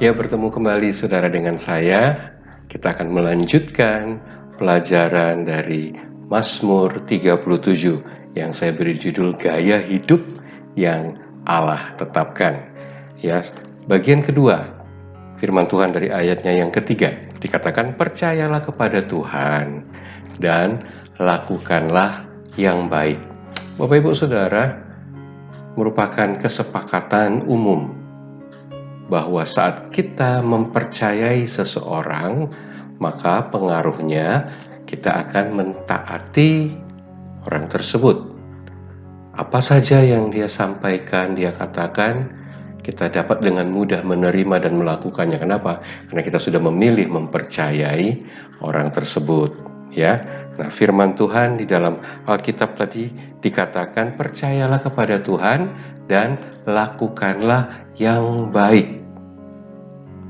Ya, bertemu kembali saudara dengan saya. Kita akan melanjutkan pelajaran dari Mazmur 37 yang saya beri judul Gaya Hidup yang Allah Tetapkan. Ya, bagian kedua, firman Tuhan dari ayatnya yang ketiga, dikatakan percayalah kepada Tuhan dan lakukanlah yang baik. Bapak Ibu Saudara, merupakan kesepakatan umum bahwa saat kita mempercayai seseorang, maka pengaruhnya kita akan mentaati orang tersebut. Apa saja yang dia sampaikan, dia katakan, kita dapat dengan mudah menerima dan melakukannya. Kenapa? Karena kita sudah memilih mempercayai orang tersebut. Ya, nah firman Tuhan di dalam Alkitab tadi dikatakan percayalah kepada Tuhan dan lakukanlah yang baik.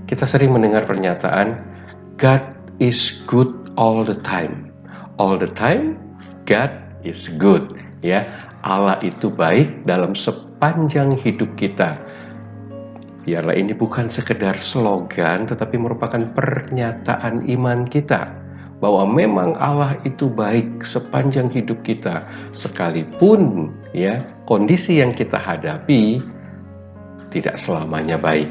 Kita sering mendengar pernyataan God is good all the time. All the time, God is good. Ya, Allah itu baik dalam sepanjang hidup kita. Biarlah ini bukan sekedar slogan, tetapi merupakan pernyataan iman kita bahwa memang Allah itu baik sepanjang hidup kita, sekalipun ya kondisi yang kita hadapi tidak selamanya baik.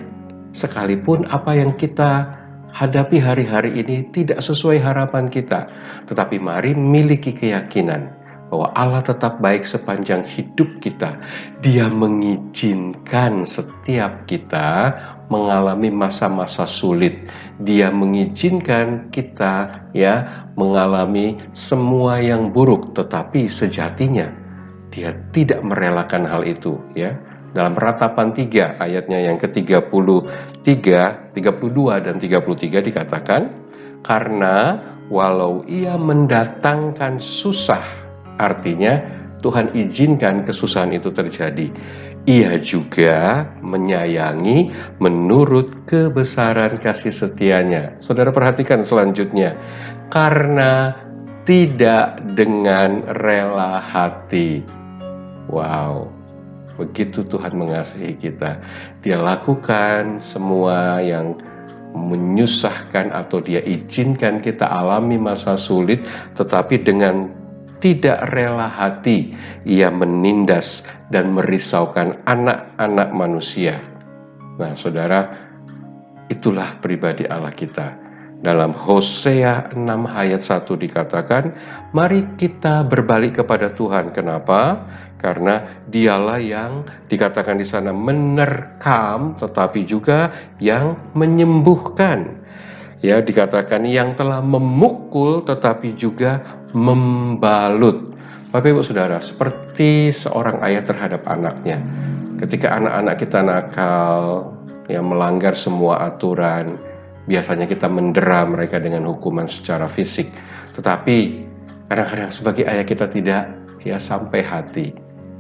Sekalipun apa yang kita hadapi hari-hari ini tidak sesuai harapan kita, tetapi mari miliki keyakinan bahwa Allah tetap baik sepanjang hidup kita. Dia mengizinkan setiap kita mengalami masa-masa sulit. Dia mengizinkan kita mengalami semua yang buruk, tetapi sejatinya Dia tidak merelakan hal itu ya. Dalam Ratapan 3 ayatnya yang ke-33, 32 dan 33 dikatakan, karena walau ia mendatangkan susah, artinya Tuhan izinkan kesusahan itu terjadi, ia juga menyayangi menurut kebesaran kasih setianya. Saudara perhatikan selanjutnya, karena tidak dengan rela hati. Wow, begitu Tuhan mengasihi kita. Dia lakukan semua yang menyusahkan atau Dia izinkan kita alami masa sulit, tetapi dengan tidak rela hati Ia menindas dan merisaukan anak-anak manusia. Nah, saudara, itulah pribadi Allah kita. Dalam Hosea 6 ayat 1 dikatakan, mari kita berbalik kepada Tuhan. Kenapa? Karena Dialah yang dikatakan di sana menerkam, tetapi juga yang menyembuhkan. Ya, dikatakan yang telah memukul, tetapi juga membalut. Bapak Ibu Saudara, seperti seorang ayah terhadap anaknya. Ketika anak-anak kita nakal, melanggar semua aturan, biasanya kita mendera mereka dengan hukuman secara fisik. Tetapi kadang-kadang sebagai ayah kita tidak sampai hati.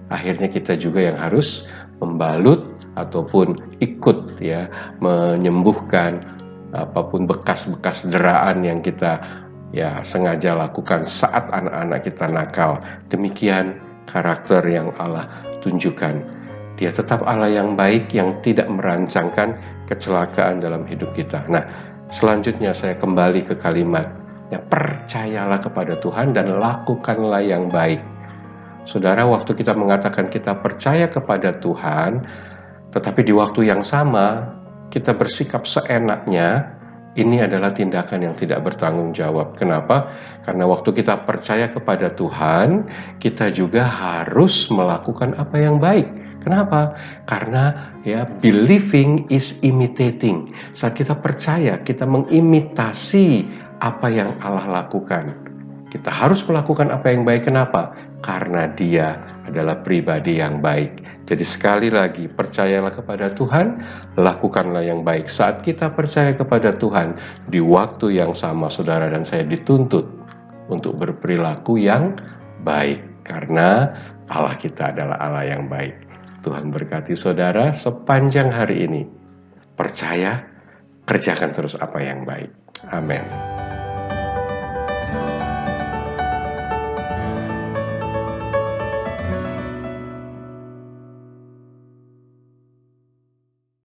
Akhirnya kita juga yang harus membalut ataupun ikut menyembuhkan apapun bekas-bekas deraan yang kita sengaja lakukan saat anak-anak kita nakal. Demikian karakter yang Allah tunjukkan. Dia tetap Allah yang baik, yang tidak merancangkan kecelakaan dalam hidup kita. Nah, selanjutnya saya kembali ke kalimat, percayalah kepada Tuhan dan lakukanlah yang baik. Saudara, waktu kita mengatakan kita percaya kepada Tuhan, tetapi di waktu yang sama kita bersikap seenaknya, ini adalah tindakan yang tidak bertanggung jawab. Kenapa? Karena waktu kita percaya kepada Tuhan, kita juga harus melakukan apa yang baik. Kenapa? Karena believing is imitating. Saat kita percaya, kita mengimitasi apa yang Allah lakukan. Kita harus melakukan apa yang baik. Kenapa? Karena Dia adalah pribadi yang baik. Jadi sekali lagi, percayalah kepada Tuhan, lakukanlah yang baik. Saat kita percaya kepada Tuhan, di waktu yang sama saudara dan saya dituntut untuk berperilaku yang baik. Karena Allah kita adalah Allah yang baik. Tuhan berkati saudara sepanjang hari ini. Percaya, kerjakan terus apa yang baik. Amin.